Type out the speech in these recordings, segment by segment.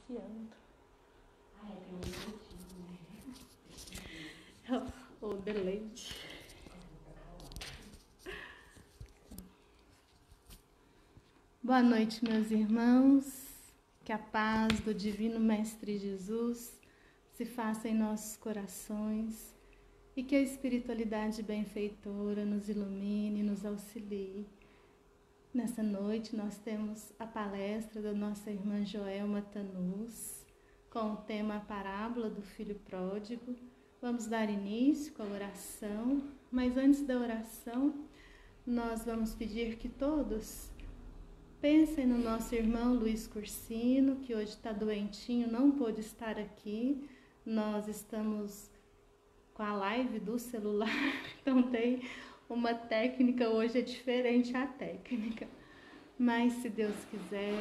iniciando. O deleite. Boa noite, meus irmãos. Que a paz do Divino Mestre Jesus se faça em nossos corações e que a espiritualidade benfeitora nos ilumine e nos auxilie. Nessa noite nós temos a palestra da nossa irmã Joelma Tanus com o tema A Parábola do Filho Pródigo. Vamos dar início com a oração, mas antes da oração nós vamos pedir que todos pensem no nosso irmão Luiz Cursino, que hoje está doentinho, não pôde estar aqui. Nós estamos com a live do celular, então tem uma técnica, hoje é diferente a técnica. Mas se Deus quiser,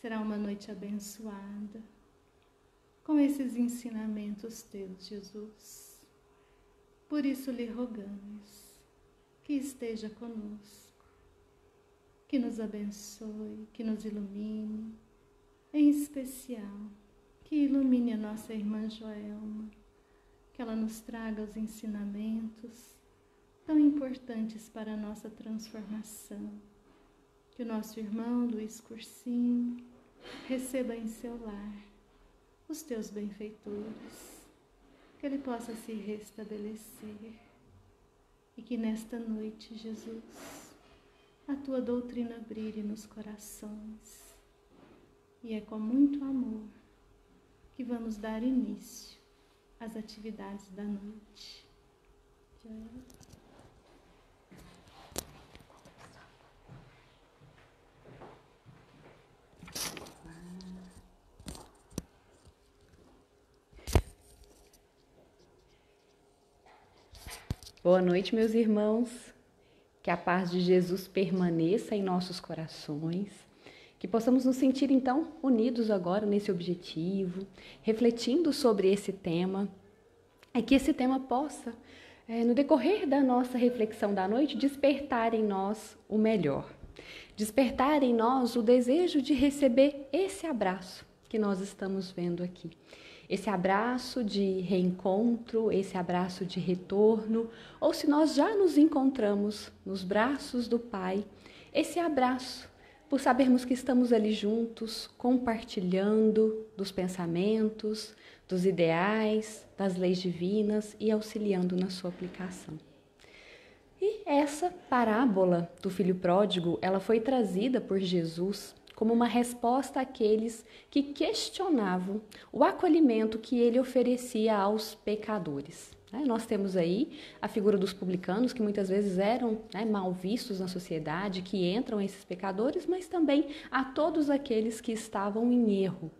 será uma noite abençoada com esses ensinamentos teus, Jesus. Por isso lhe rogamos que esteja conosco, que nos abençoe, que nos ilumine, em especial, que ilumine a nossa irmã Joelma, que ela nos traga os ensinamentos tão importantes para a nossa transformação, que o nosso irmão Luiz Cursino receba em seu lar os teus benfeitores, que ele possa se restabelecer e que nesta noite, Jesus, a tua doutrina brilhe nos corações. E é com muito amor que vamos dar início às atividades da noite. Boa noite, meus irmãos. Que a paz de Jesus permaneça em nossos corações. Que possamos nos sentir, então, unidos agora nesse objetivo, refletindo sobre esse tema. E que esse tema possa, no decorrer da nossa reflexão da noite, despertar em nós o melhor. Despertar em nós o desejo de receber esse abraço que nós estamos vendo aqui. Esse abraço de reencontro, esse abraço de retorno, ou se nós já nos encontramos nos braços do Pai, esse abraço, por sabermos que estamos ali juntos, compartilhando dos pensamentos, dos ideais, das leis divinas e auxiliando na sua aplicação. E essa parábola do filho pródigo, ela foi trazida por Jesus como uma resposta àqueles que questionavam o acolhimento que ele oferecia aos pecadores. Nós temos aí a figura dos publicanos, que muitas vezes eram mal vistos na sociedade, que entram esses pecadores, mas também a todos aqueles que estavam em erro.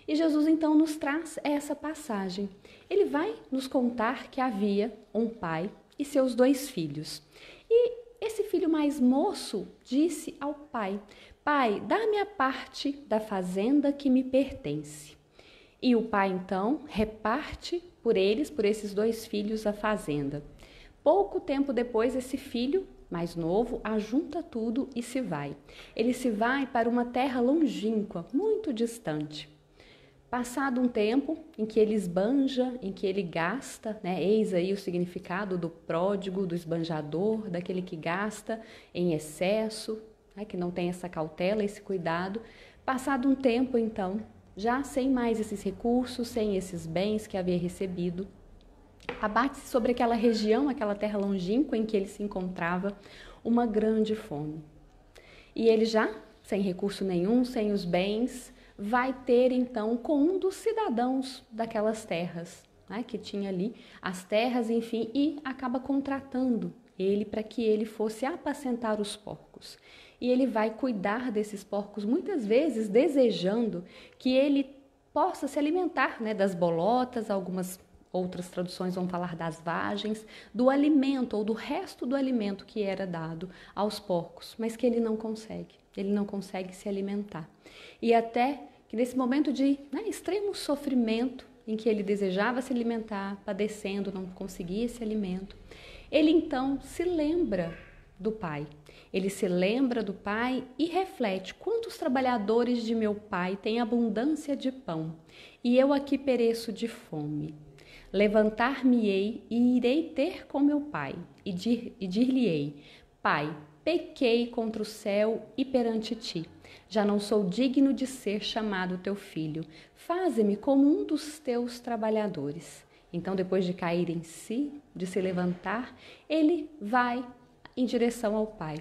E Jesus então nos traz essa passagem. Ele vai nos contar que havia um pai e seus 2 filhos. E esse filho mais moço disse ao pai: Pai, dá-me a parte da fazenda que me pertence. E o pai, então, reparte por esses 2 filhos, a fazenda. Pouco tempo depois, esse filho mais novo ajunta tudo e se vai. Ele se vai para uma terra longínqua, muito distante. Passado um tempo em que ele esbanja, em que ele gasta, eis aí o significado do pródigo, do esbanjador, daquele que gasta em excesso, que não tem essa cautela, esse cuidado. Passado um tempo, então, já sem mais esses recursos, sem esses bens que havia recebido, abate-se sobre aquela região, aquela terra longínqua em que ele se encontrava, uma grande fome. E ele já, sem recurso nenhum, sem os bens, vai ter então com um dos cidadãos daquelas terras, que tinha ali as terras, enfim, e acaba contratando ele para que ele fosse apacentar os porcos. E ele vai cuidar desses porcos, muitas vezes desejando que ele possa se alimentar das bolotas, algumas outras traduções vão falar das vagens, do alimento ou do resto do alimento que era dado aos porcos, mas que ele não consegue se alimentar. E até que nesse momento de extremo sofrimento, em que ele desejava se alimentar, padecendo, não conseguia esse alimento, ele então se lembra do pai. Ele se lembra do pai e reflete: quantos trabalhadores de meu pai têm abundância de pão, e eu aqui pereço de fome. Levantar-me-ei e irei ter com meu pai, e dir-lhe-ei: Pai, pequei contra o céu e perante ti. Já não sou digno de ser chamado teu filho. Faze-me como um dos teus trabalhadores. Então, depois de cair em si, de se levantar, ele vai em direção ao pai.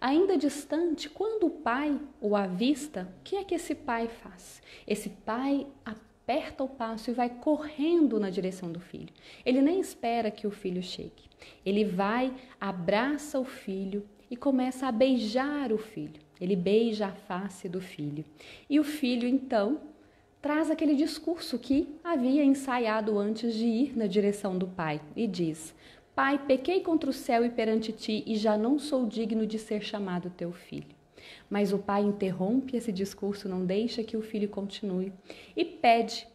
Ainda distante, quando o pai o avista, o que é que esse pai faz? Esse pai aperta o passo e vai correndo na direção do filho. Ele nem espera que o filho chegue. Ele vai, abraça o filho e começa a beijar o filho. Ele beija a face do filho. E o filho, então, traz aquele discurso que havia ensaiado antes de ir na direção do pai e diz: Pai, pequei contra o céu e perante ti e já não sou digno de ser chamado teu filho. Mas o pai interrompe esse discurso, não deixa que o filho continue e pede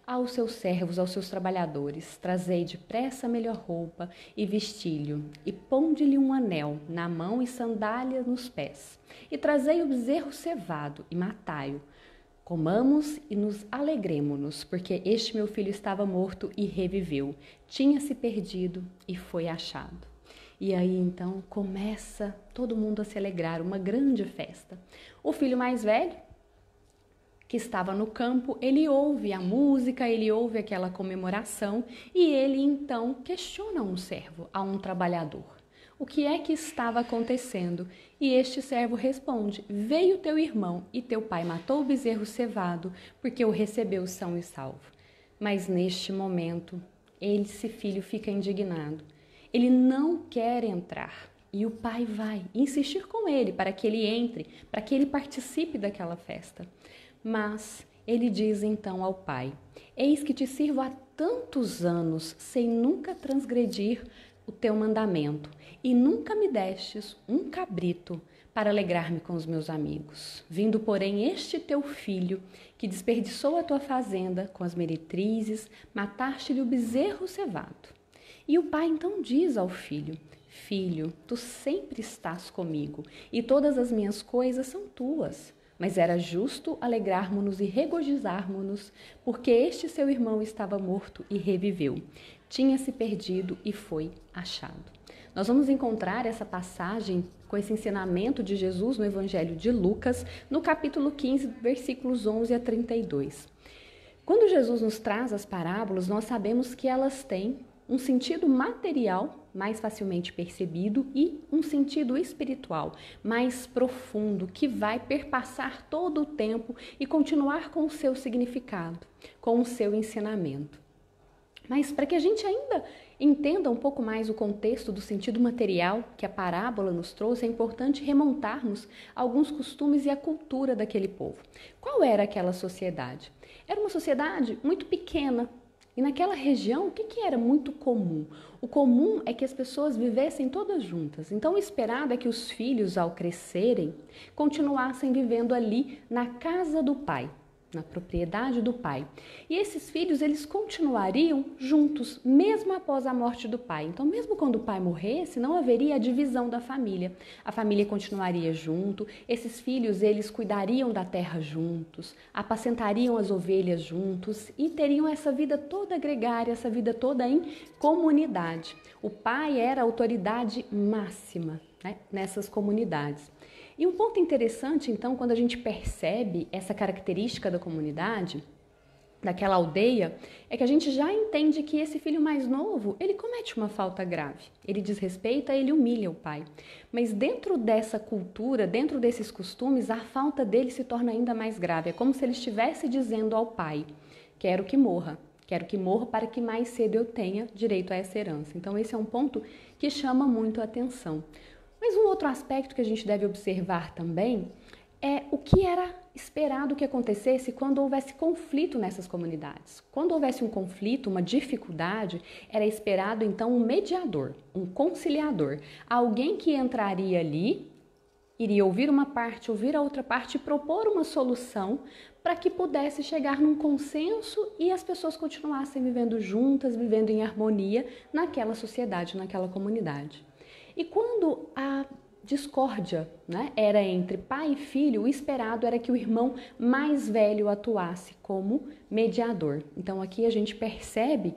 aos seus servos, aos seus trabalhadores: trazei depressa a melhor roupa e vestilho, e ponde-lhe um anel na mão e sandália nos pés, e trazei o bezerro cevado e matai-o. Comamos e nos alegremo-nos, porque este meu filho estava morto e reviveu, tinha-se perdido e foi achado. E aí então começa todo mundo a se alegrar, uma grande festa. O filho mais velho, que estava no campo, ele ouve a música, ele ouve aquela comemoração e ele então questiona um servo, a um trabalhador: o que é que estava acontecendo? E este servo responde: veio teu irmão e teu pai matou o bezerro cevado, porque o recebeu são e salvo. Mas neste momento, esse filho fica indignado. Ele não quer entrar. E o pai vai insistir com ele para que ele entre, para que ele participe daquela festa. Mas ele diz então ao pai: eis que te sirvo há tantos anos, sem nunca transgredir o teu mandamento, e nunca me destes um cabrito para alegrar-me com os meus amigos. Vindo, porém, este teu filho, que desperdiçou a tua fazenda com as meretrizes, mataste-lhe o bezerro cevado. E o pai então diz ao filho: filho, tu sempre estás comigo, e todas as minhas coisas são tuas. Mas era justo alegrarmos-nos e regozijarmos-nos, porque este seu irmão estava morto e reviveu. Tinha-se perdido e foi achado. Nós vamos encontrar essa passagem com esse ensinamento de Jesus no Evangelho de Lucas, no capítulo 15, versículos 11 a 32. Quando Jesus nos traz as parábolas, nós sabemos que elas têm um sentido material mais facilmente percebido e um sentido espiritual mais profundo, que vai perpassar todo o tempo e continuar com o seu significado, com o seu ensinamento. Mas para que a gente ainda entenda um pouco mais o contexto do sentido material que a parábola nos trouxe, é importante remontarmos alguns costumes e a cultura daquele povo. Qual era aquela sociedade? Era uma sociedade muito pequena. E naquela região, o que era muito comum? O comum é que as pessoas vivessem todas juntas. Então, o esperado é que os filhos, ao crescerem, continuassem vivendo ali na casa do pai, na propriedade do pai. E esses filhos, eles continuariam juntos, mesmo após a morte do pai. Então, mesmo quando o pai morresse, não haveria a divisão da família. A família continuaria junto, esses filhos, eles cuidariam da terra juntos, apacentariam as ovelhas juntos e teriam essa vida toda gregária, essa vida toda em comunidade. O pai era a autoridade máxima, né, nessas comunidades. E um ponto interessante, então, quando a gente percebe essa característica da comunidade, daquela aldeia, é que a gente já entende que esse filho mais novo, ele comete uma falta grave. Ele desrespeita, ele humilha o pai. Mas dentro dessa cultura, dentro desses costumes, a falta dele se torna ainda mais grave. É como se ele estivesse dizendo ao pai: quero que morra para que mais cedo eu tenha direito a essa herança. Então esse é um ponto que chama muito a atenção. Mas um outro aspecto que a gente deve observar também é o que era esperado que acontecesse quando houvesse conflito nessas comunidades. Quando houvesse um conflito, uma dificuldade, era esperado então um mediador, um conciliador, alguém que entraria ali, iria ouvir uma parte, ouvir a outra parte e propor uma solução para que pudesse chegar num consenso e as pessoas continuassem vivendo juntas, vivendo em harmonia naquela sociedade, naquela comunidade. E quando a discórdia, né, era entre pai e filho, o esperado era que o irmão mais velho atuasse como mediador. Então aqui a gente percebe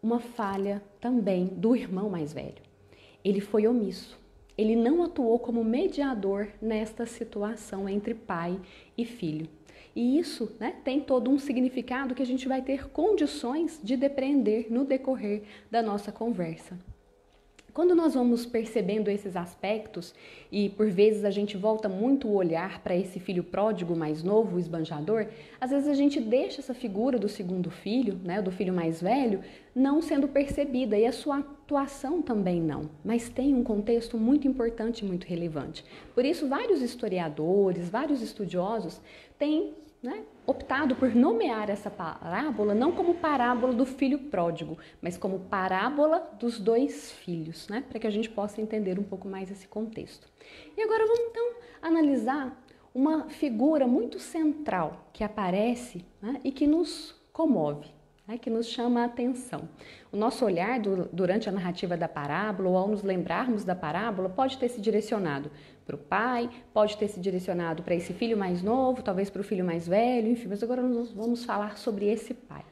uma falha também do irmão mais velho. Ele foi omisso. Ele não atuou como mediador nesta situação entre pai e filho. E isso, né, tem todo um significado que a gente vai ter condições de depreender no decorrer da nossa conversa. Quando nós vamos percebendo esses aspectos, e por vezes a gente volta muito o olhar para esse filho pródigo mais novo, o esbanjador, às vezes a gente deixa essa figura do segundo filho, né, do filho mais velho, não sendo percebida, e a sua atuação também não, mas tem um contexto muito importante e muito relevante. Por isso, vários historiadores, vários estudiosos têm, né, optado por nomear essa parábola não como parábola do filho pródigo, mas como parábola dos dois filhos, né, para que a gente possa entender um pouco mais esse contexto. E agora vamos então analisar uma figura muito central que aparece, né, e que nos comove, né, que nos chama a atenção. O nosso olhar durante a narrativa da parábola, ou ao nos lembrarmos da parábola, pode ter se direcionado para o pai, pode ter se direcionado para esse filho mais novo, talvez para o filho mais velho, enfim, mas agora nós vamos falar sobre esse pai.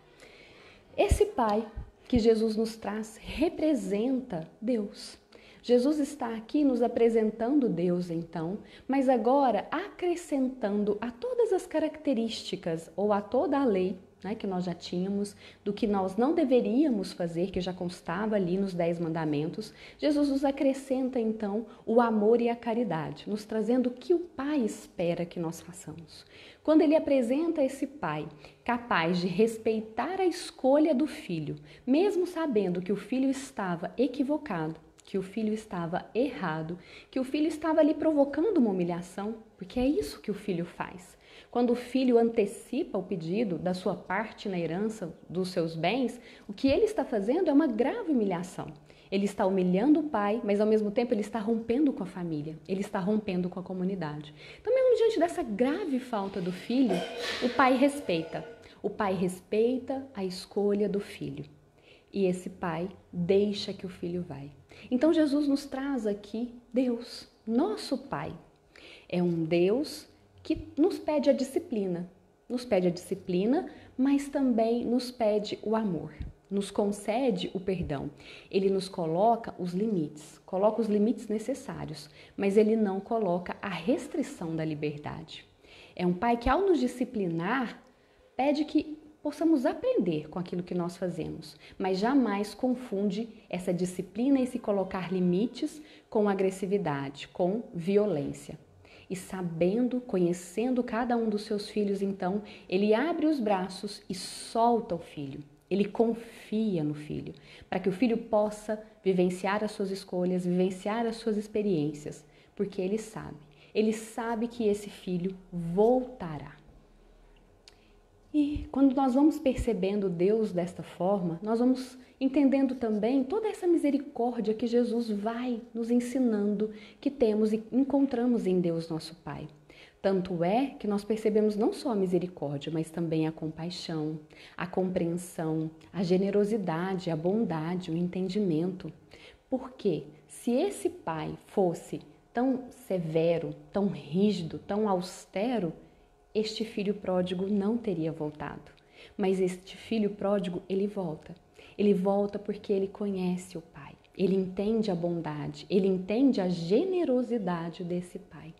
Esse pai que Jesus nos traz representa Deus. Jesus está aqui nos apresentando Deus, então, mas agora acrescentando a todas as características ou a toda a lei, né, que nós já tínhamos, do que nós não deveríamos fazer, que já constava ali nos 10 mandamentos, Jesus nos acrescenta então o amor e a caridade, nos trazendo o que o Pai espera que nós façamos. Quando ele apresenta esse Pai capaz de respeitar a escolha do filho, mesmo sabendo que o filho estava equivocado, que o filho estava errado, que o filho estava ali provocando uma humilhação, porque é isso que o filho faz. Quando o filho antecipa o pedido da sua parte na herança dos seus bens, o que ele está fazendo é uma grave humilhação. Ele está humilhando o pai, mas ao mesmo tempo ele está rompendo com a família, ele está rompendo com a comunidade. Então, mesmo diante dessa grave falta do filho, o pai respeita. O pai respeita a escolha do filho. E esse pai deixa que o filho vai. Então, Jesus nos traz aqui Deus, nosso Pai. É um Deus que nos pede a disciplina. Nos pede a disciplina, mas também nos pede o amor. Nos concede o perdão. Ele nos coloca os limites necessários, mas ele não coloca a restrição da liberdade. É um pai que, ao nos disciplinar, pede que possamos aprender com aquilo que nós fazemos, mas jamais confunde essa disciplina e se colocar limites com agressividade, com violência. E sabendo, conhecendo cada um dos seus filhos, então, ele abre os braços e solta o filho. Ele confia no filho, para que o filho possa vivenciar as suas escolhas, vivenciar as suas experiências, porque ele sabe que esse filho voltará. E quando nós vamos percebendo Deus desta forma, nós vamos entendendo também toda essa misericórdia que Jesus vai nos ensinando, que temos e encontramos em Deus nosso Pai. Tanto é que nós percebemos não só a misericórdia, mas também a compaixão, a compreensão, a generosidade, a bondade, o entendimento. Porque se esse pai fosse tão severo, tão rígido, tão austero, este filho pródigo não teria voltado. Mas este filho pródigo, ele volta. Ele volta porque ele conhece o pai. Ele entende a bondade, ele entende a generosidade desse pai.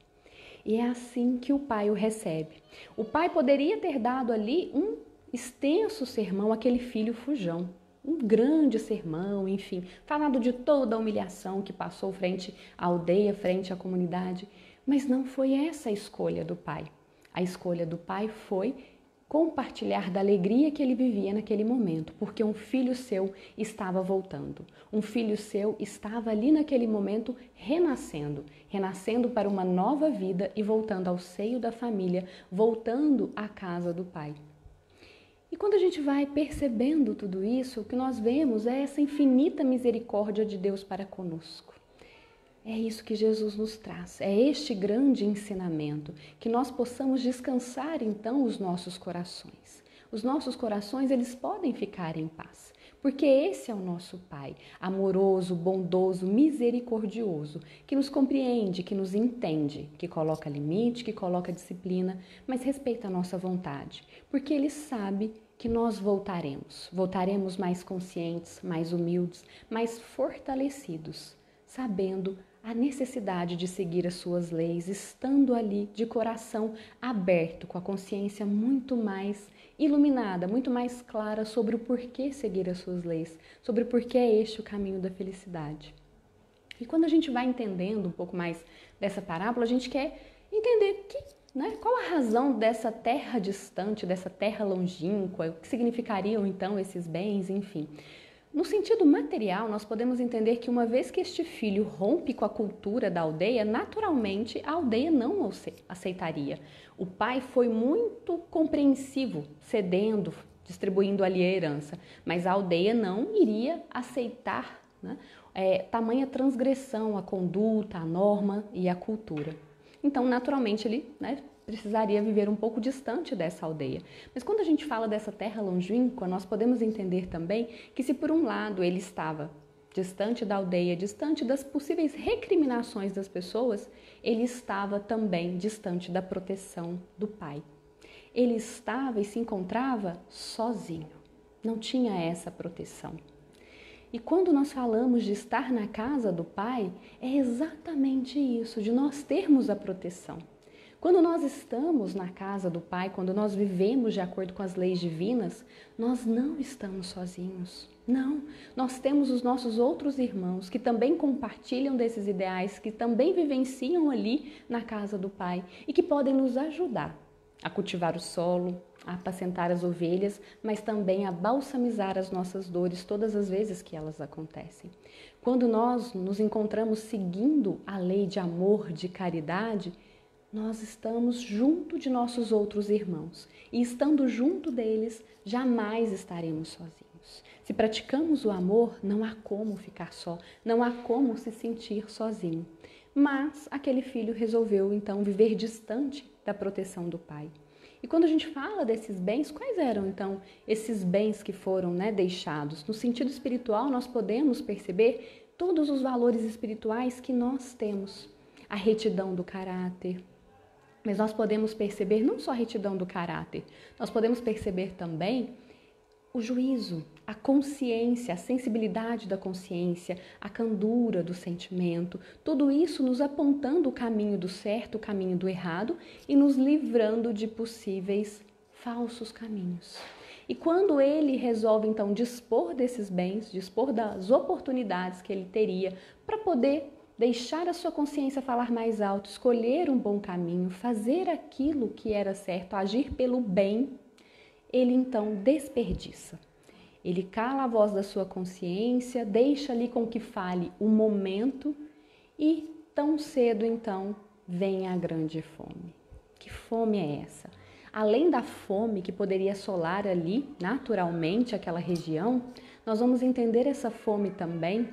E é assim que o pai o recebe. O pai poderia ter dado ali um extenso sermão àquele filho fujão. Um grande sermão, enfim, falando de toda a humilhação que passou frente à aldeia, frente à comunidade. Mas não foi essa a escolha do pai. A escolha do pai foi compartilhar da alegria que ele vivia naquele momento, porque um filho seu estava voltando. Um filho seu estava ali naquele momento renascendo para uma nova vida e voltando ao seio da família, voltando à casa do pai. E quando a gente vai percebendo tudo isso, o que nós vemos é essa infinita misericórdia de Deus para conosco. É isso que Jesus nos traz, é este grande ensinamento, que nós possamos descansar então os nossos corações. os nossos corações eles podem ficar em paz. Porque esse é o nosso Pai, amoroso, bondoso, misericordioso, que nos compreende, que nos entende, que coloca limite, que coloca disciplina, mas respeita a nossa vontade, porque Ele sabe que nós voltaremos mais conscientes, mais humildes, mais fortalecidos, sabendo a necessidade de seguir as suas leis, estando ali de coração aberto, com a consciência muito mais iluminada, muito mais clara sobre o porquê seguir as suas leis, sobre o porquê é este o caminho da felicidade. E quando a gente vai entendendo um pouco mais dessa parábola, a gente quer entender qual a razão dessa terra distante, dessa terra longínqua, o que significariam então esses bens, enfim. No sentido material, nós podemos entender que uma vez que este filho rompe com a cultura da aldeia, naturalmente a aldeia não o aceitaria. O pai foi muito compreensivo, cedendo, distribuindo ali a herança, mas a aldeia não iria aceitar tamanha transgressão à conduta, à norma e à cultura. Então, naturalmente, ele precisaria viver um pouco distante dessa aldeia. Mas quando a gente fala dessa terra longínqua, nós podemos entender também que se por um lado ele estava distante da aldeia, distante das possíveis recriminações das pessoas, ele estava também distante da proteção do pai. Ele estava e se encontrava sozinho, não tinha essa proteção. E quando nós falamos de estar na casa do pai, é exatamente isso, de nós termos a proteção. Quando nós estamos na casa do Pai, quando nós vivemos de acordo com as leis divinas, nós não estamos sozinhos. Não, nós temos os nossos outros irmãos que também compartilham desses ideais, que também vivenciam ali na casa do Pai e que podem nos ajudar a cultivar o solo, a apacentar as ovelhas, mas também a balsamizar as nossas dores todas as vezes que elas acontecem. Quando nós nos encontramos seguindo a lei de amor, de caridade, nós estamos junto de nossos outros irmãos e estando junto deles, jamais estaremos sozinhos. Se praticamos o amor, não há como ficar só, não há como se sentir sozinho. Mas aquele filho resolveu então viver distante da proteção do pai. E quando a gente fala desses bens, quais eram então esses bens que foram deixados? No sentido espiritual, nós podemos perceber todos os valores espirituais que nós temos. A retidão do caráter. Mas nós podemos perceber não só a retidão do caráter, nós podemos perceber também o juízo, a consciência, a sensibilidade da consciência, a candura do sentimento, tudo isso nos apontando o caminho do certo, o caminho do errado e nos livrando de possíveis falsos caminhos. E quando ele resolve então dispor desses bens, dispor das oportunidades que ele teria para poder deixar a sua consciência falar mais alto, escolher um bom caminho, fazer aquilo que era certo, agir pelo bem, ele então desperdiça. Ele cala a voz da sua consciência, deixa ali com que fale o momento e tão cedo então vem a grande fome. Que fome é essa? Além da fome que poderia assolar ali naturalmente aquela região, nós vamos entender essa fome também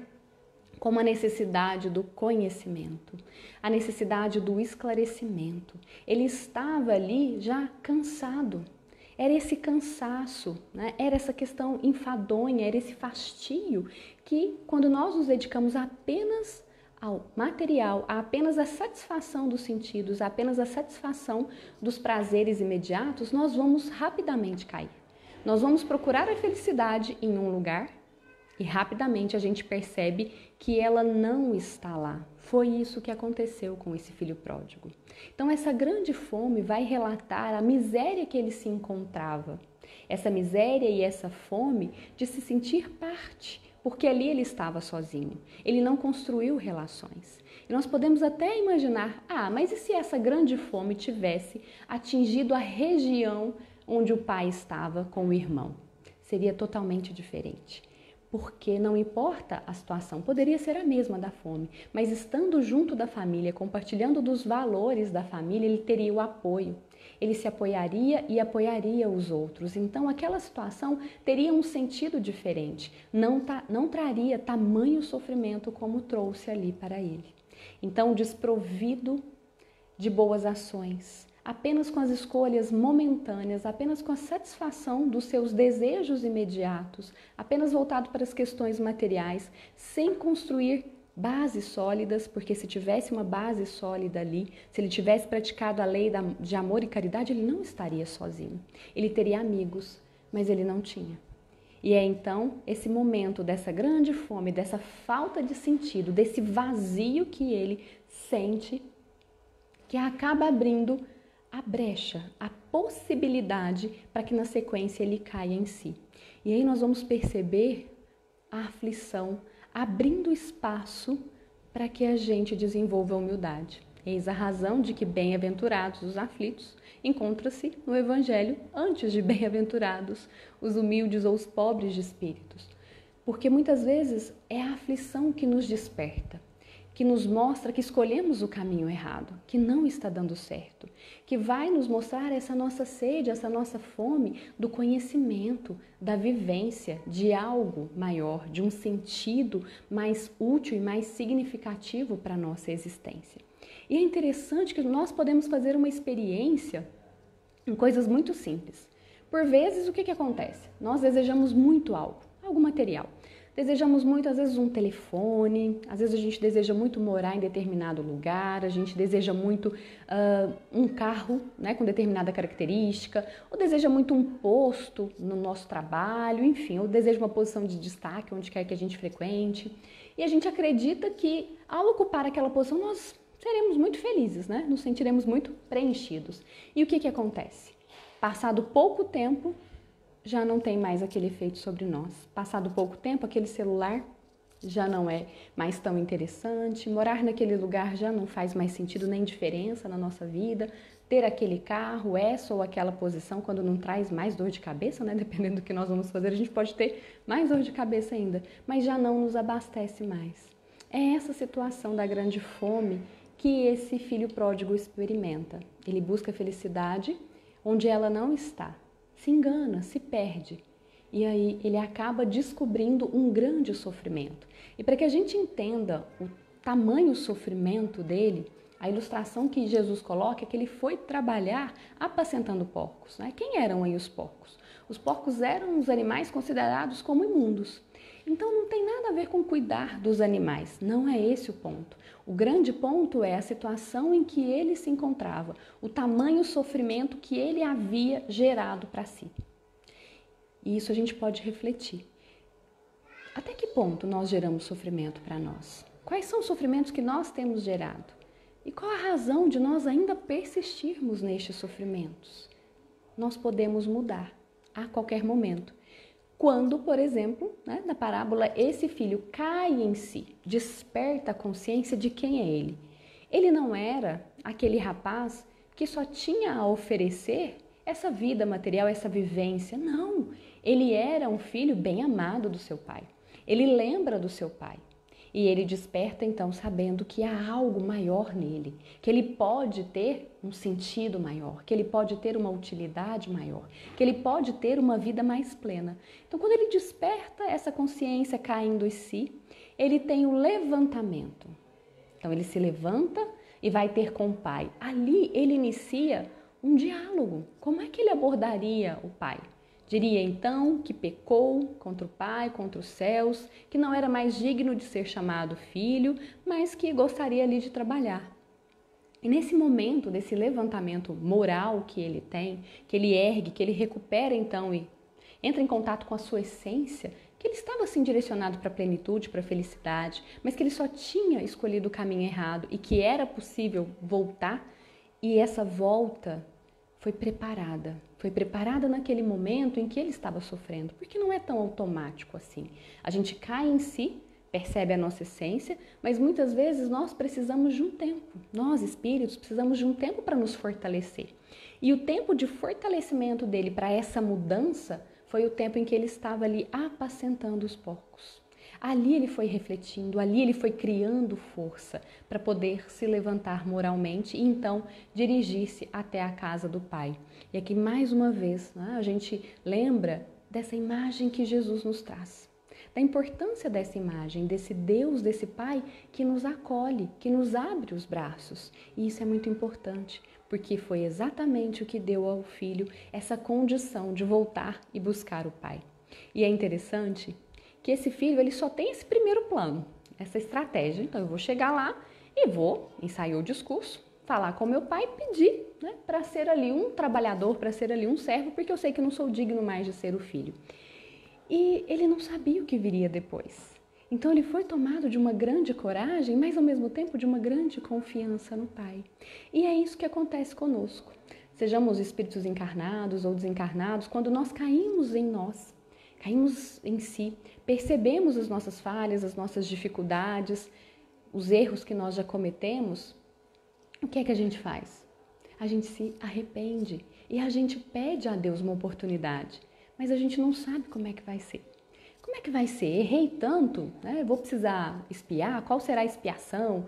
como a necessidade do conhecimento, a necessidade do esclarecimento. Ele estava ali já cansado. Era esse cansaço, era essa questão enfadonha, era esse fastio que quando nós nos dedicamos apenas ao material, a apenas a satisfação dos sentidos, a apenas a satisfação dos prazeres imediatos, nós vamos rapidamente cair. Nós vamos procurar a felicidade em um lugar e rapidamente a gente percebe que ela não está lá. Foi isso que aconteceu com esse filho pródigo. Então essa grande fome vai relatar a miséria que ele se encontrava. Essa miséria e essa fome de se sentir parte, porque ali ele estava sozinho. Ele não construiu relações. E nós podemos até imaginar, mas e se essa grande fome tivesse atingido a região onde o pai estava com o irmão? Seria totalmente diferente. Porque não importa a situação, poderia ser a mesma da fome, mas estando junto da família, compartilhando dos valores da família, ele teria o apoio. Ele se apoiaria e apoiaria os outros. Então, aquela situação teria um sentido diferente. Não traria tamanho sofrimento como trouxe ali para ele. Então, desprovido de boas ações, apenas com as escolhas momentâneas, apenas com a satisfação dos seus desejos imediatos, apenas voltado para as questões materiais, sem construir bases sólidas, porque se tivesse uma base sólida ali, se ele tivesse praticado a lei de amor e caridade, ele não estaria sozinho. Ele teria amigos, mas ele não tinha. E é então esse momento dessa grande fome, dessa falta de sentido, desse vazio que ele sente, que acaba abrindo a brecha, a possibilidade para que na sequência ele caia em si. E aí nós vamos perceber a aflição, abrindo espaço para que a gente desenvolva a humildade. Eis a razão de que bem-aventurados os aflitos encontra-se no Evangelho antes de bem-aventurados os humildes ou os pobres de espíritos. Porque muitas vezes é a aflição que nos desperta, que nos mostra que escolhemos o caminho errado, que não está dando certo, que vai nos mostrar essa nossa sede, essa nossa fome do conhecimento, da vivência de algo maior, de um sentido mais útil e mais significativo para a nossa existência. E é interessante que nós podemos fazer uma experiência em coisas muito simples. Por vezes, o que acontece? Nós desejamos muito algo material. Desejamos muito, às vezes, um telefone, às vezes a gente deseja muito morar em determinado lugar, a gente deseja muito um carro, né, com determinada característica, ou deseja muito um posto no nosso trabalho, enfim, ou deseja uma posição de destaque onde quer que a gente frequente. E a gente acredita que, ao ocupar aquela posição, nós seremos muito felizes, né? Nos sentiremos muito preenchidos. E o que acontece? Passado pouco tempo, já não tem mais aquele efeito sobre nós. Passado pouco tempo, aquele celular já não é mais tão interessante, morar naquele lugar já não faz mais sentido nem diferença na nossa vida, ter aquele carro, essa ou aquela posição, quando não traz mais dor de cabeça, né? Dependendo do que nós vamos fazer, a gente pode ter mais dor de cabeça ainda, mas já não nos abastece mais. É essa situação da grande fome que esse filho pródigo experimenta. Ele busca a felicidade onde ela não está. Se engana, se perde. E aí ele acaba descobrindo um grande sofrimento. E para que a gente entenda o tamanho sofrimento dele, a ilustração que Jesus coloca é que ele foi trabalhar apacentando porcos, né? Quem eram aí os porcos? Os porcos eram os animais considerados como imundos. Então não tem nada a ver com cuidar dos animais, não é esse o ponto. O grande ponto é a situação em que ele se encontrava, o tamanho sofrimento que ele havia gerado para si. E isso a gente pode refletir. Até que ponto nós geramos sofrimento para nós? Quais são os sofrimentos que nós temos gerado? E qual a razão de nós ainda persistirmos nestes sofrimentos? Nós podemos mudar a qualquer momento. Quando, por exemplo, né, na parábola, esse filho cai em si, desperta a consciência de quem é ele. Ele não era aquele rapaz que só tinha a oferecer essa vida material, essa vivência. Não, ele era um filho bem amado do seu pai. Ele lembra do seu pai. E ele desperta então sabendo que há algo maior nele, que ele pode ter um sentido maior, que ele pode ter uma utilidade maior, que ele pode ter uma vida mais plena. Então, quando ele desperta essa consciência caindo em si, ele tem o levantamento. Então, ele se levanta e vai ter com o pai. Ali ele inicia um diálogo. Como é que ele abordaria o pai? Diria então que pecou contra o Pai, contra os céus, que não era mais digno de ser chamado filho, mas que gostaria ali de trabalhar. E nesse momento desse levantamento moral que ele tem, que ele ergue, que ele recupera então e entra em contato com a sua essência, que ele estava assim direcionado para a plenitude, para a felicidade, mas que ele só tinha escolhido o caminho errado e que era possível voltar, e essa volta foi preparada naquele momento em que ele estava sofrendo, porque não é tão automático assim. A gente cai em si, percebe a nossa essência, mas muitas vezes nós precisamos de um tempo. Nós, espíritos, precisamos de um tempo para nos fortalecer. E o tempo de fortalecimento dele para essa mudança foi o tempo em que ele estava ali apacentando os porcos. Ali ele foi refletindo, ali ele foi criando força para poder se levantar moralmente e então dirigir-se até a casa do Pai. E aqui mais uma vez, né, a gente lembra dessa imagem que Jesus nos traz, da importância dessa imagem, desse Deus, desse Pai que nos acolhe, que nos abre os braços. E isso é muito importante, porque foi exatamente o que deu ao filho essa condição de voltar e buscar o pai. E é interessante que esse filho ele só tem esse primeiro plano, essa estratégia. Então eu vou chegar lá e vou ensaiar o discurso, falar com meu pai e pedir, né, para ser ali um trabalhador, para ser ali um servo, porque eu sei que não sou digno mais de ser o filho. E ele não sabia o que viria depois. Então ele foi tomado de uma grande coragem, mas ao mesmo tempo de uma grande confiança no Pai. E é isso que acontece conosco. Sejamos espíritos encarnados ou desencarnados, quando nós caímos em nós, caímos em si, percebemos as nossas falhas, as nossas dificuldades, os erros que nós já cometemos, o que é que a gente faz? A gente se arrepende e a gente pede a Deus uma oportunidade, mas a gente não sabe como é que vai ser. Como é que vai ser? Errei tanto, né? Vou precisar expiar? Qual será a expiação?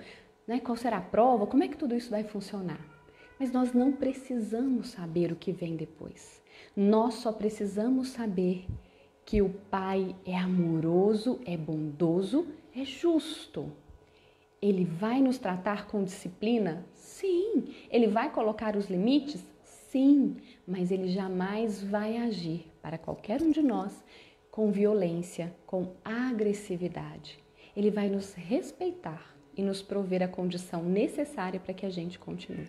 Né? Qual será a prova? Como é que tudo isso vai funcionar? Mas nós não precisamos saber o que vem depois. Nós só precisamos saber que o Pai é amoroso, é bondoso, é justo. Ele vai nos tratar com disciplina? Sim. Ele vai colocar os limites? Sim. Mas ele jamais vai agir para qualquer um de nós com violência, com agressividade. Ele vai nos respeitar e nos prover a condição necessária para que a gente continue.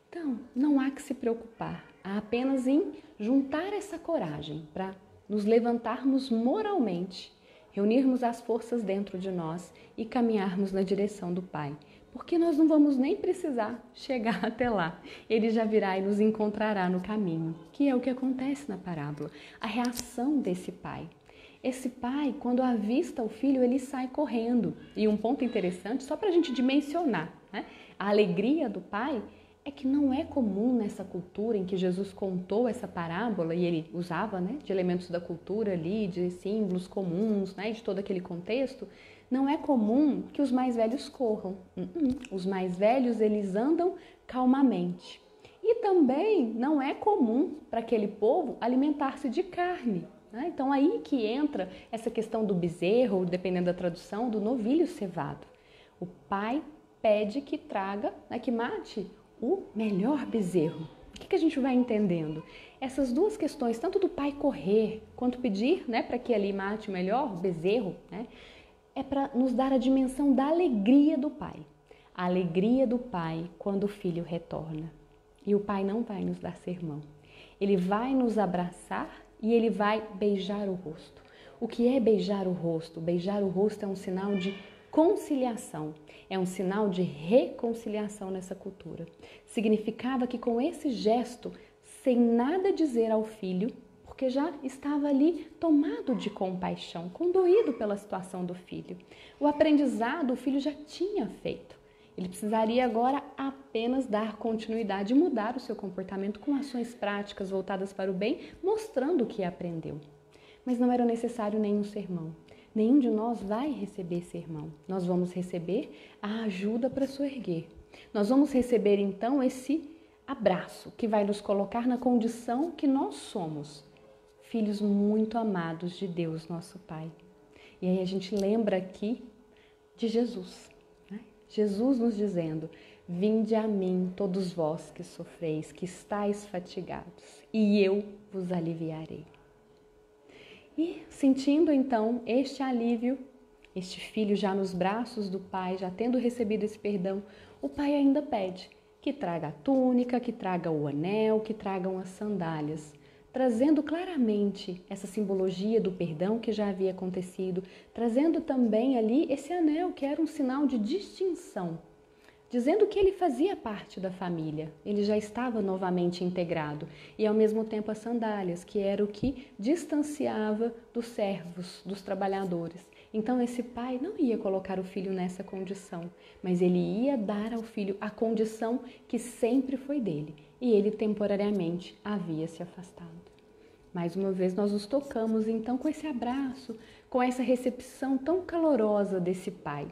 Então, não há que se preocupar, há apenas em juntar essa coragem para nos levantarmos moralmente, reunirmos as forças dentro de nós e caminharmos na direção do Pai. Porque nós não vamos nem precisar chegar até lá. Ele já virá e nos encontrará no caminho, que é o que acontece na parábola. A reação desse pai. Esse pai, quando avista o filho, ele sai correndo. E um ponto interessante, só para a gente dimensionar, né? A alegria do pai é que não é comum nessa cultura em que Jesus contou essa parábola, e ele usava, né, de elementos da cultura ali, de símbolos comuns, né, de todo aquele contexto. Não é comum que os mais velhos corram. Os mais velhos, eles andam calmamente. E também não é comum para aquele povo alimentar-se de carne, né? Então aí que entra essa questão do bezerro, dependendo da tradução, do novilho cevado. O pai pede que traga, né, que mate o melhor bezerro. O que a gente vai entendendo? Essas duas questões, tanto do pai correr, quanto pedir, né, para que ali mate o melhor bezerro, né, é para nos dar a dimensão da alegria do pai. A alegria do pai quando o filho retorna. E o pai não vai nos dar sermão. Ele vai nos abraçar e ele vai beijar o rosto. O que é beijar o rosto? Beijar o rosto é um sinal de conciliação, é um sinal de reconciliação nessa cultura. Significava que com esse gesto, sem nada dizer ao filho, porque já estava ali tomado de compaixão, condoído pela situação do filho. O aprendizado o filho já tinha feito. Ele precisaria agora apenas dar continuidade e mudar o seu comportamento com ações práticas voltadas para o bem, mostrando o que aprendeu. Mas não era necessário nenhum sermão. Nenhum de nós vai receber sermão. Nós vamos receber a ajuda para soerguer. Nós vamos receber então esse abraço que vai nos colocar na condição que nós somos. Filhos muito amados de Deus, nosso Pai. E aí a gente lembra aqui de Jesus, né? Jesus nos dizendo: vinde a mim todos vós que sofreis, que estáis fatigados, e eu vos aliviarei. E sentindo então este alívio, este filho já nos braços do Pai, já tendo recebido esse perdão, o Pai ainda pede que traga a túnica, que traga o anel, que tragam as sandálias, trazendo claramente essa simbologia do perdão que já havia acontecido, trazendo também ali esse anel que era um sinal de distinção, dizendo que ele fazia parte da família, ele já estava novamente integrado, e ao mesmo tempo as sandálias, que era o que distanciava dos servos, dos trabalhadores. Então esse pai não ia colocar o filho nessa condição, mas ele ia dar ao filho a condição que sempre foi dele, e ele temporariamente havia se afastado. Mais uma vez nós nos tocamos então com esse abraço, com essa recepção tão calorosa desse pai,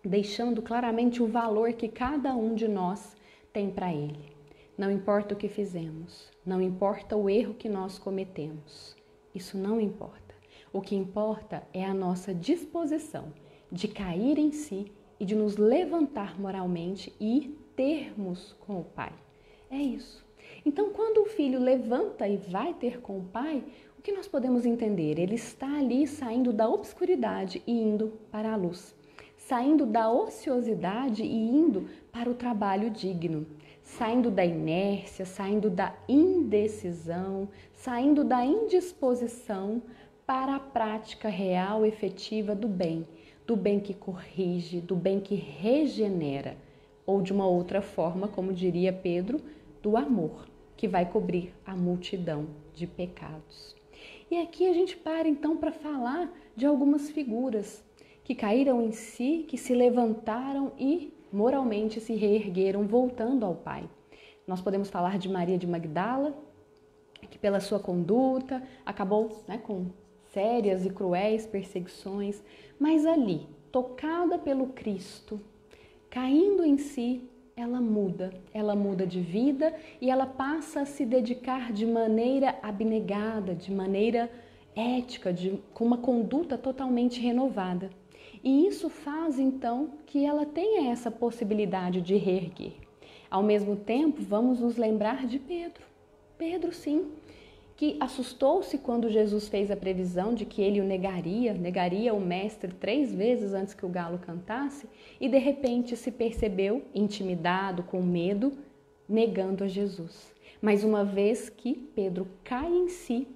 deixando claramente o valor que cada um de nós tem para ele. Não importa o que fizemos, não importa o erro que nós cometemos, isso não importa. O que importa é a nossa disposição de cair em si e de nos levantar moralmente e termos com o Pai. É isso. Então, quando o filho levanta e vai ter com o pai, o que nós podemos entender? Ele está ali saindo da obscuridade e indo para a luz. Saindo da ociosidade e indo para o trabalho digno. Saindo da inércia, saindo da indecisão, saindo da indisposição para a prática real, efetiva do bem que corrige, do bem que regenera, ou de uma outra forma, como diria Pedro, do amor, que vai cobrir a multidão de pecados. E aqui a gente para então para falar de algumas figuras que caíram em si, que se levantaram e moralmente se reergueram, voltando ao Pai. Nós podemos falar de Maria de Magdala, que pela sua conduta acabou com sérias e cruéis perseguições, mas ali, tocada pelo Cristo, caindo em si, ela muda de vida e ela passa a se dedicar de maneira abnegada, de maneira ética, com uma conduta totalmente renovada. E isso faz então que ela tenha essa possibilidade de reerguer. Ao mesmo tempo, vamos nos lembrar de Pedro. Pedro, sim, que assustou-se quando Jesus fez a previsão de que ele o negaria o mestre 3 vezes antes que o galo cantasse, e de repente se percebeu intimidado, com medo, negando a Jesus. Mas uma vez que Pedro cai em si,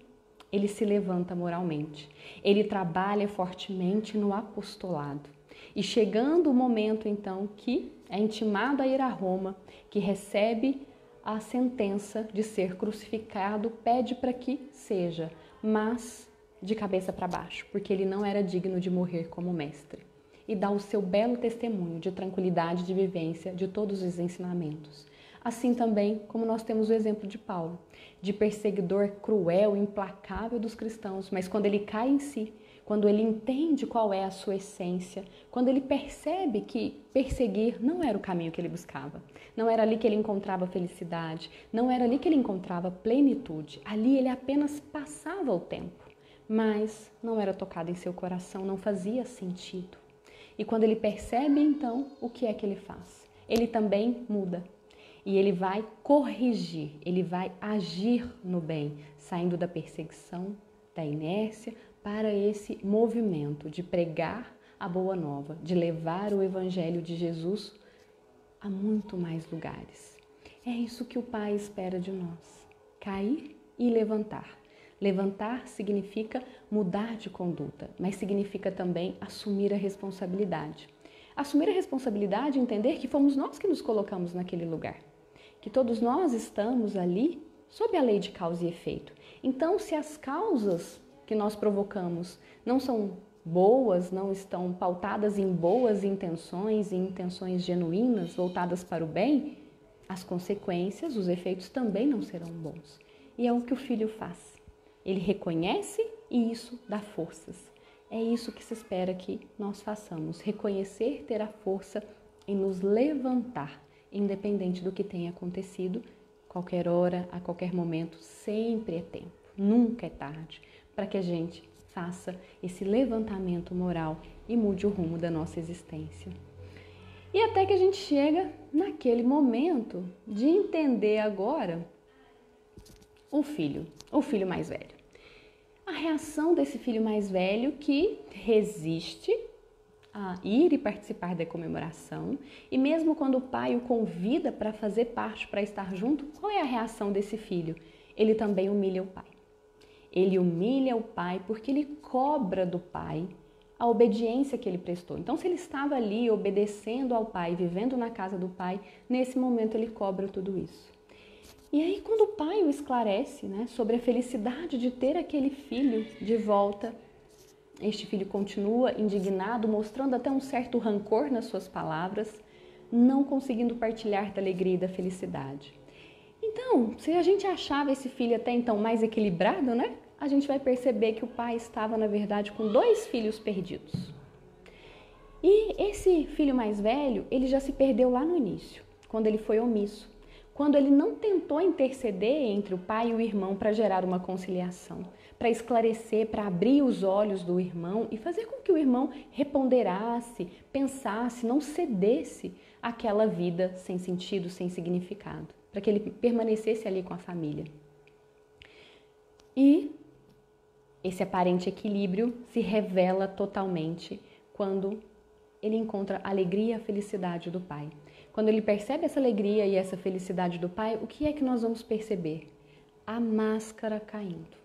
ele se levanta moralmente. Ele trabalha fortemente no apostolado. E chegando o momento então que é intimado a ir a Roma, que recebe a sentença de ser crucificado, pede para que seja, mas de cabeça para baixo, porque ele não era digno de morrer como mestre. E dá o seu belo testemunho de tranquilidade, de vivência, de todos os ensinamentos. Assim também como nós temos o exemplo de Paulo, de perseguidor cruel, implacável dos cristãos, mas quando ele cai em si, quando ele entende qual é a sua essência, quando ele percebe que perseguir não era o caminho que ele buscava, não era ali que ele encontrava felicidade, não era ali que ele encontrava plenitude, ali ele apenas passava o tempo, mas não era tocado em seu coração, não fazia sentido. E quando ele percebe então, o que é que ele faz? Ele também muda. E ele vai corrigir, ele vai agir no bem, saindo da perseguição, da inércia, para esse movimento de pregar a boa nova, de levar o evangelho de Jesus a muito mais lugares. É isso que o Pai espera de nós, cair e levantar. Levantar significa mudar de conduta, mas significa também assumir a responsabilidade. Assumir a responsabilidade e entender que fomos nós que nos colocamos naquele lugar. Que todos nós estamos ali sob a lei de causa e efeito. Então, se as causas que nós provocamos não são boas, não estão pautadas em boas intenções e intenções genuínas, voltadas para o bem, as consequências, os efeitos também não serão bons. E é o que o filho faz. Ele reconhece e isso dá forças. É isso que se espera que nós façamos, reconhecer, ter a força e nos levantar. Independente do que tenha acontecido, qualquer hora, a qualquer momento, sempre é tempo, nunca é tarde, para que a gente faça esse levantamento moral e mude o rumo da nossa existência. E até que a gente chega naquele momento de entender agora o filho mais velho. A reação desse filho mais velho que resiste a ir e participar da comemoração, e mesmo quando o pai o convida para fazer parte, para estar junto, qual é a reação desse filho? Ele também humilha o pai. Ele humilha o pai porque ele cobra do pai a obediência que ele prestou. Então, se ele estava ali obedecendo ao pai, vivendo na casa do pai, nesse momento ele cobra tudo isso. E aí, quando o pai o esclarece, sobre a felicidade de ter aquele filho de volta, este filho continua indignado, mostrando até um certo rancor nas suas palavras, não conseguindo partilhar da alegria e da felicidade. Então, se a gente achava esse filho até então mais equilibrado, a gente vai perceber que o pai estava, na verdade, com 2 filhos perdidos. E esse filho mais velho, ele já se perdeu lá no início, quando ele foi omisso, quando ele não tentou interceder entre o pai e o irmão para gerar uma conciliação, para esclarecer, para abrir os olhos do irmão e fazer com que o irmão reponderasse, pensasse, não cedesse àquela vida sem sentido, sem significado. para que ele permanecesse ali com a família. E esse aparente equilíbrio se revela totalmente quando ele encontra a alegria e a felicidade do pai. Quando ele percebe essa alegria e essa felicidade do pai, o que é que nós vamos perceber? A máscara caindo.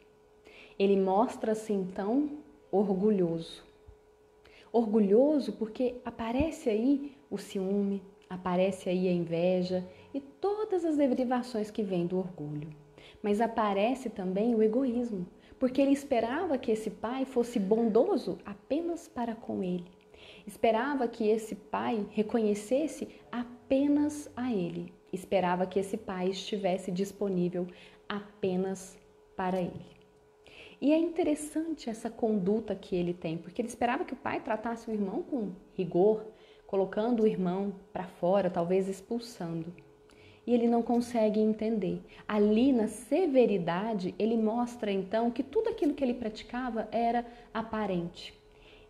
Ele mostra-se então orgulhoso. Orgulhoso porque aparece aí o ciúme, aparece aí a inveja e todas as derivações que vêm do orgulho. Mas aparece também o egoísmo, porque ele esperava que esse pai fosse bondoso apenas para com ele. Esperava que esse pai reconhecesse apenas a ele. Esperava que esse pai estivesse disponível apenas para ele. E é interessante essa conduta que ele tem, porque ele esperava que o pai tratasse o irmão com rigor, colocando o irmão para fora, talvez expulsando. E ele não consegue entender. Ali na severidade, ele mostra então que tudo aquilo que ele praticava era aparente.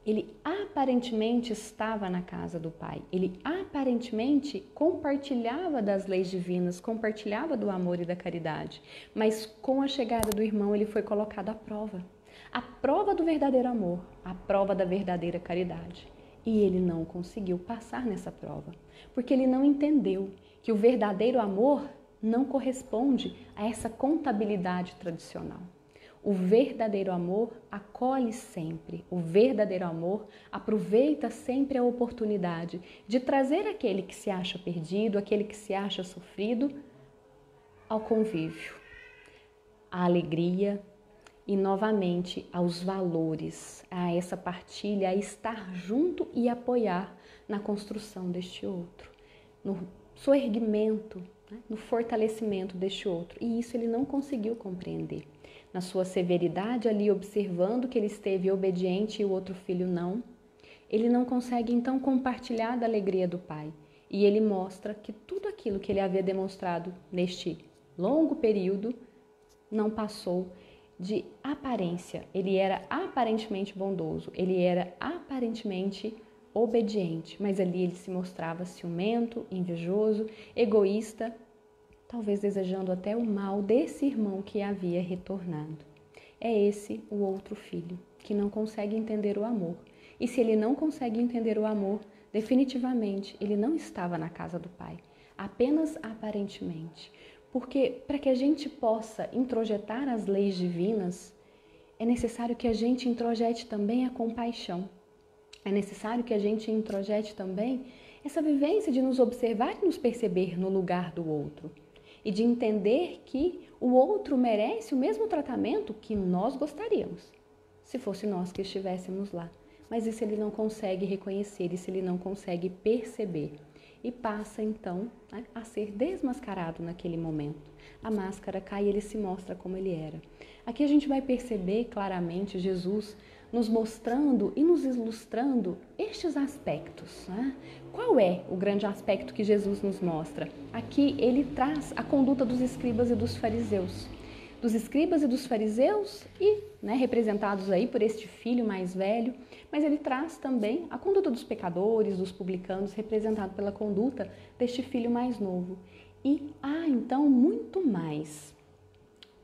Ele aparentemente estava na casa do pai, ele aparentemente compartilhava das leis divinas, compartilhava do amor e da caridade, mas com a chegada do irmão ele foi colocado à prova do verdadeiro amor, à prova da verdadeira caridade. E ele não conseguiu passar nessa prova, porque ele não entendeu que o verdadeiro amor não corresponde a essa contabilidade tradicional. O verdadeiro amor acolhe sempre, o verdadeiro amor aproveita sempre a oportunidade de trazer aquele que se acha perdido, aquele que se acha sofrido, ao convívio, à alegria e novamente aos valores, a essa partilha, a estar junto e apoiar na construção deste outro, no soerguimento, no fortalecimento deste outro. E isso ele não conseguiu compreender. Na sua severidade ali, observando que ele esteve obediente e o outro filho não, ele não consegue então compartilhar da alegria do pai. E ele mostra que tudo aquilo que ele havia demonstrado neste longo período não passou de aparência. Ele era aparentemente bondoso, ele era aparentemente obediente, mas ali ele se mostrava ciumento, invejoso, egoísta, talvez desejando até o mal desse irmão que havia retornado. É esse o outro filho, que não consegue entender o amor. E se ele não consegue entender o amor, definitivamente ele não estava na casa do pai, apenas aparentemente. Porque para que a gente possa introjetar as leis divinas, é necessário que a gente introjete também a compaixão. É necessário que a gente introjete também essa vivência de nos observar e nos perceber no lugar do outro. E de entender que o outro merece o mesmo tratamento que nós gostaríamos, se fosse nós que estivéssemos lá. Mas isso ele não consegue reconhecer, isso ele não consegue perceber. E passa então a ser desmascarado naquele momento. A máscara cai e ele se mostra como ele era. Aqui a gente vai perceber claramente Jesus nos mostrando e nos ilustrando estes aspectos. Qual é o grande aspecto que Jesus nos mostra? Aqui ele traz a conduta dos escribas e dos fariseus. Dos escribas e dos fariseus e representados aí por este filho mais velho, mas ele traz também a conduta dos pecadores, dos publicanos, representado pela conduta deste filho mais novo. E há então muito mais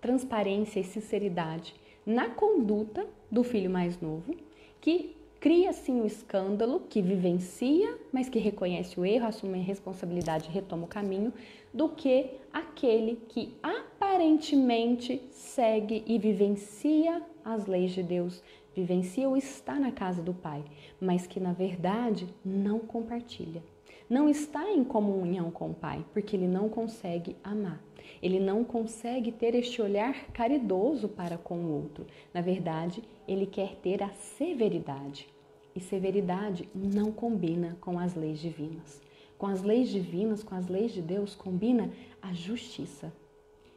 transparência e sinceridade na conduta do filho mais novo, que cria sim o escândalo, que vivencia, mas que reconhece o erro, assume a responsabilidade e retoma o caminho, do que aquele que aparentemente segue e vivencia as leis de Deus, vivencia ou está na casa do Pai, mas que na verdade não compartilha. Não está em comunhão com o Pai, porque ele não consegue amar. Ele não consegue ter este olhar caridoso para com o outro. Na verdade, ele quer ter a severidade. E severidade não combina com as leis divinas. Com as leis divinas, com as leis de Deus, combina a justiça.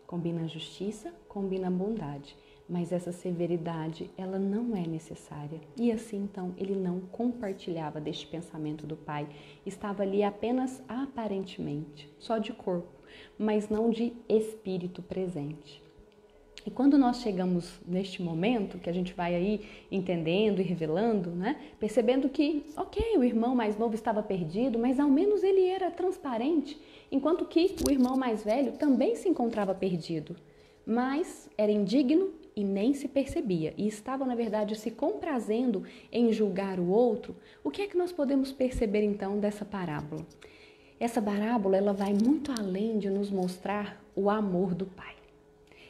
Combina a justiça, combina a bondade. Mas essa severidade, ela não é necessária. E assim, então, ele não compartilhava deste pensamento do Pai. Estava ali apenas aparentemente, só de corpo, mas não de espírito presente. E quando nós chegamos neste momento, que a gente vai aí entendendo e revelando, né? Percebendo que, ok, o irmão mais novo estava perdido, mas ao menos ele era transparente, enquanto que o irmão mais velho também se encontrava perdido, mas era indigno e nem se percebia, e estava, na verdade, se comprazendo em julgar o outro. O que é que nós podemos perceber, então, dessa parábola? Essa parábola, ela vai muito além de nos mostrar o amor do Pai.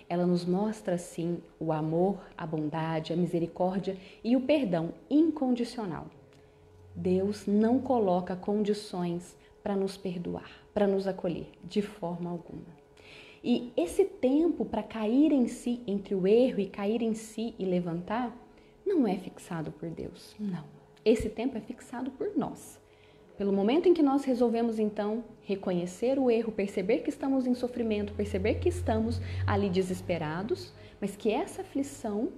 Ela nos mostra, sim, o amor, a bondade, a misericórdia e o perdão incondicional. Deus não coloca condições para nos perdoar, para nos acolher, de forma alguma. E esse tempo para cair em si, entre o erro e cair em si e levantar, não é fixado por Deus, não. Esse tempo é fixado por nós. Pelo momento em que nós resolvemos, então, reconhecer o erro, perceber que estamos em sofrimento, perceber que estamos ali desesperados, mas que essa aflição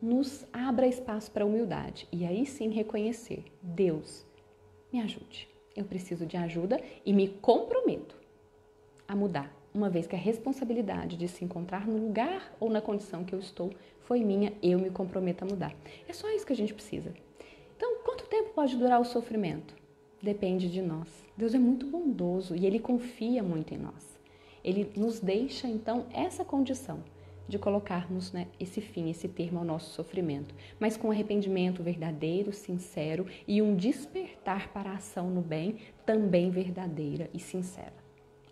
nos abra espaço para a humildade. E aí sim reconhecer, Deus, me ajude. Eu preciso de ajuda e me comprometo a mudar, uma vez que a responsabilidade de se encontrar no lugar ou na condição que eu estou foi minha, eu me comprometo a mudar. É só isso que a gente precisa. Então, quanto tempo pode durar o sofrimento? Depende de nós. Deus é muito bondoso e Ele confia muito em nós. Ele nos deixa, então, essa condição de colocarmos, né, esse fim, esse termo ao nosso sofrimento, mas com arrependimento verdadeiro, sincero e um despertar para a ação no bem também verdadeira e sincera.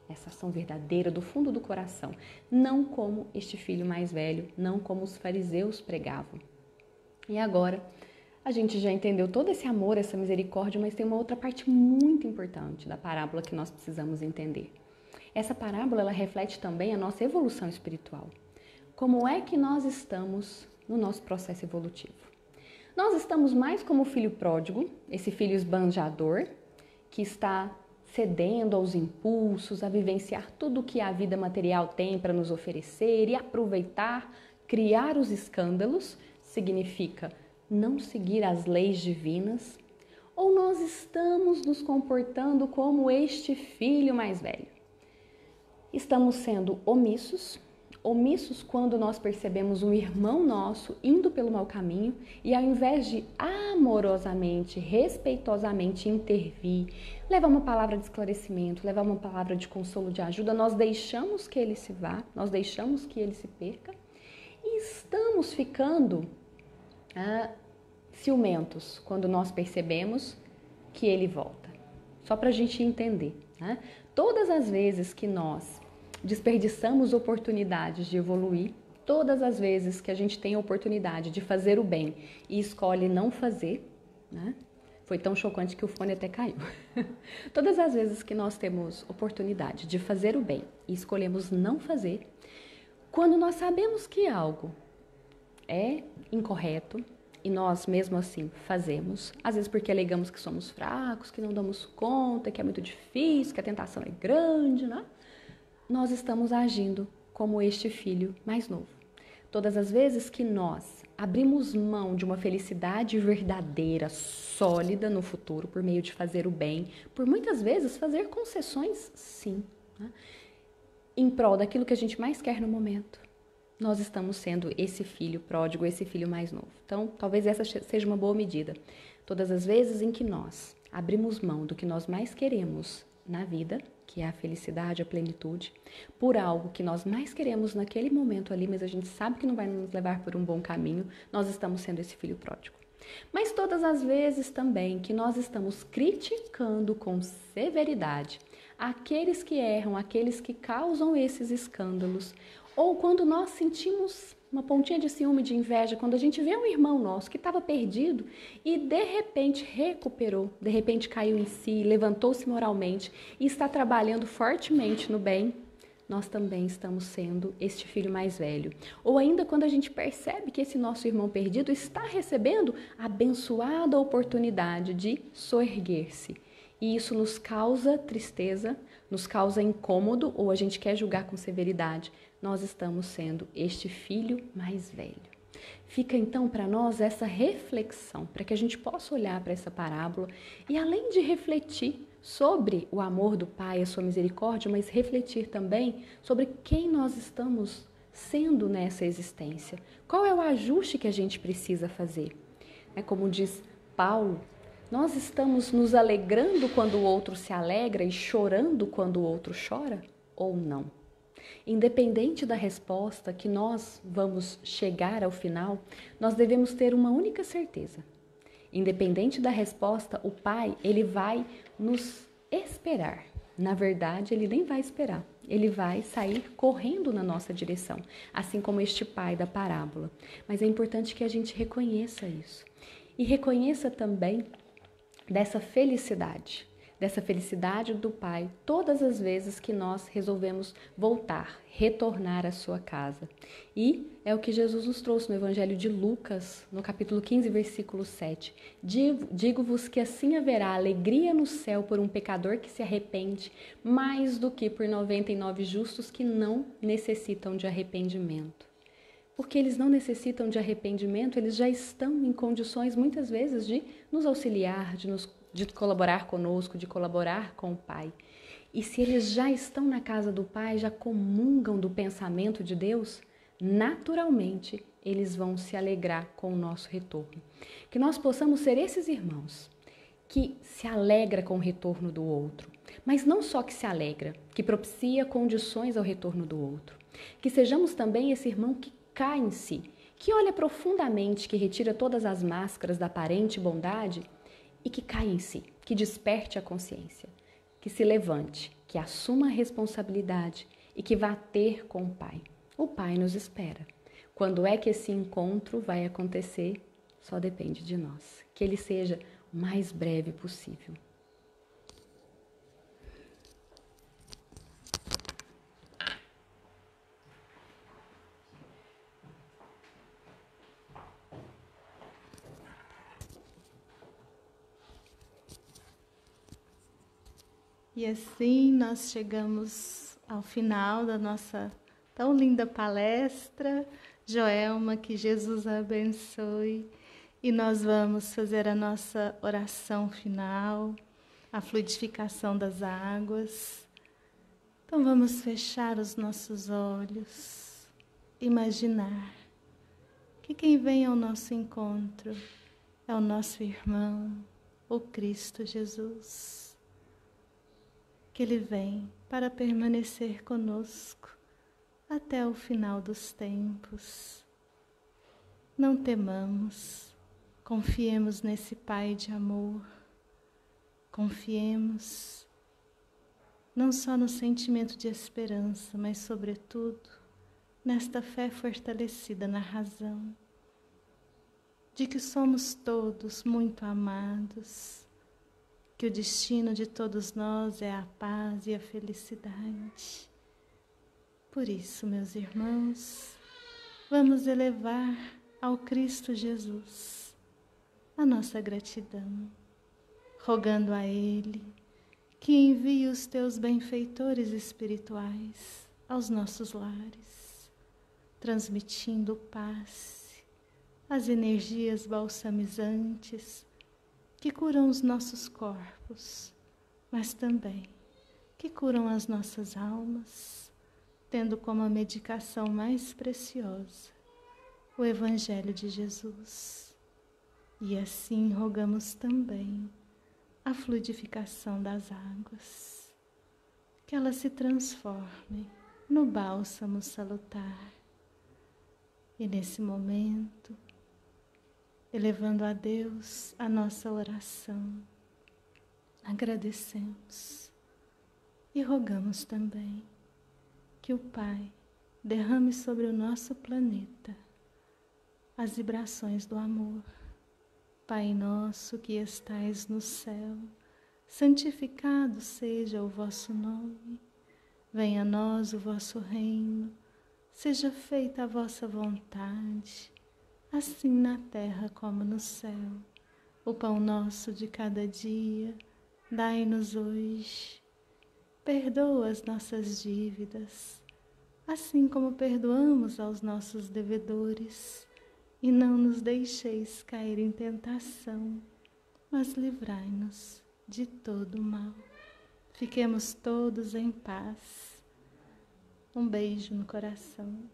Essa ação verdadeira do fundo do coração, não como este filho mais velho, não como os fariseus pregavam. E agora, a gente já entendeu todo esse amor, essa misericórdia, mas tem uma outra parte muito importante da parábola que nós precisamos entender. Essa parábola, ela reflete também a nossa evolução espiritual. Como é que nós estamos no nosso processo evolutivo? Nós estamos mais como o filho pródigo, esse filho esbanjador, que está cedendo aos impulsos, a vivenciar tudo o que a vida material tem para nos oferecer e aproveitar, criar os escândalos, significa não seguir as leis divinas, ou nós estamos nos comportando como este filho mais velho? Estamos sendo omissos quando nós percebemos um irmão nosso indo pelo mau caminho e ao invés de amorosamente, respeitosamente intervir, levar uma palavra de esclarecimento, levar uma palavra de consolo, de ajuda, nós deixamos que ele se vá, nós deixamos que ele se perca e estamos ficando ciumentos quando nós percebemos que ele volta. Só para a gente entender, né? Todas as vezes que nós desperdiçamos oportunidades de evoluir, todas as vezes que a gente tem a oportunidade de fazer o bem e escolhe não fazer, né? Foi tão chocante que o fone até caiu. Todas as vezes que nós temos oportunidade de fazer o bem e escolhemos não fazer, quando nós sabemos que algo é incorreto, e nós mesmo assim fazemos, às vezes porque alegamos que somos fracos, que não damos conta, que é muito difícil, que a tentação é grande, né? Nós estamos agindo como este filho mais novo. Todas as vezes que nós abrimos mão de uma felicidade verdadeira, sólida no futuro, por meio de fazer o bem, por muitas vezes fazer concessões, sim, né? Em prol daquilo que a gente mais quer no momento, nós estamos sendo esse filho pródigo, esse filho mais novo. Então, talvez essa seja uma boa medida. Todas as vezes em que nós abrimos mão do que nós mais queremos na vida, que é a felicidade, a plenitude, por algo que nós mais queremos naquele momento ali, mas a gente sabe que não vai nos levar por um bom caminho, nós estamos sendo esse filho pródigo. Mas todas as vezes também que nós estamos criticando com severidade aqueles que erram, aqueles que causam esses escândalos, ou quando nós sentimos uma pontinha de ciúme, de inveja, quando a gente vê um irmão nosso que estava perdido e de repente recuperou, de repente caiu em si, levantou-se moralmente e está trabalhando fortemente no bem, nós também estamos sendo este filho mais velho. Ou ainda quando a gente percebe que esse nosso irmão perdido está recebendo a abençoada oportunidade de soerguer-se. E isso nos causa tristeza, nos causa incômodo, ou a gente quer julgar com severidade. Nós estamos sendo este filho mais velho. Fica então para nós essa reflexão, para que a gente possa olhar para essa parábola e além de refletir sobre o amor do Pai, a sua misericórdia, mas refletir também sobre quem nós estamos sendo nessa existência? Qual é o ajuste que a gente precisa fazer? É como diz Paulo, nós estamos nos alegrando quando o outro se alegra e chorando quando o outro chora ou não? Independente da resposta que nós vamos chegar ao final, nós devemos ter uma única certeza. Independente da resposta, o Pai, ele vai nos esperar. Na verdade, ele nem vai esperar. Ele vai sair correndo na nossa direção, assim como este pai da parábola. Mas é importante que a gente reconheça isso. E reconheça também dessa felicidade do Pai, todas as vezes que nós resolvemos voltar, retornar à sua casa. E é o que Jesus nos trouxe no Evangelho de Lucas, no capítulo 15, versículo 7. Digo-vos que assim haverá alegria no céu por um pecador que se arrepende, mais do que por 99 justos que não necessitam de arrependimento. Porque eles não necessitam de arrependimento, eles já estão em condições muitas vezes de nos auxiliar, de colaborar conosco, de colaborar com o Pai. E se eles já estão na casa do Pai, já comungam do pensamento de Deus, naturalmente eles vão se alegrar com o nosso retorno. Que nós possamos ser esses irmãos que se alegra com o retorno do outro, mas não só que se alegra, que propicia condições ao retorno do outro. Que sejamos também esse irmão que cai em si, que olha profundamente, que retira todas as máscaras da aparente bondade e que cai em si, que desperte a consciência, que se levante, que assuma a responsabilidade e que vá ter com o Pai. O Pai nos espera. Quando é que esse encontro vai acontecer? Só depende de nós. Que ele seja o mais breve possível. E assim nós chegamos ao final da nossa tão linda palestra. Joelma, que Jesus a abençoe. E nós vamos fazer a nossa oração final, a fluidificação das águas. Então vamos fechar os nossos olhos, imaginar que quem vem ao nosso encontro é o nosso irmão, o Cristo Jesus. Que Ele vem para permanecer conosco até o final dos tempos. Não temamos, confiemos nesse Pai de amor, confiemos não só no sentimento de esperança, mas sobretudo nesta fé fortalecida na razão, de que somos todos muito amados, que o destino de todos nós é a paz e a felicidade. Por isso, meus irmãos, vamos elevar ao Cristo Jesus a nossa gratidão, rogando a Ele que envie os teus benfeitores espirituais aos nossos lares, transmitindo paz, as energias balsamizantes que curam os nossos corpos, mas também que curam as nossas almas, tendo como a medicação mais preciosa o Evangelho de Jesus. E assim rogamos também a fluidificação das águas, que elas se transformem no bálsamo salutar. E nesse momento, elevando a Deus a nossa oração, agradecemos e rogamos também que o Pai derrame sobre o nosso planeta as vibrações do amor. Pai nosso que estais no céu, santificado seja o vosso nome. Venha a nós o vosso reino, seja feita a vossa vontade, assim na terra como no céu. O pão nosso de cada dia, dai-nos hoje. Perdoa as nossas dívidas, assim como perdoamos aos nossos devedores. E não nos deixeis cair em tentação, mas livrai-nos de todo o mal. Fiquemos todos em paz. Um beijo no coração.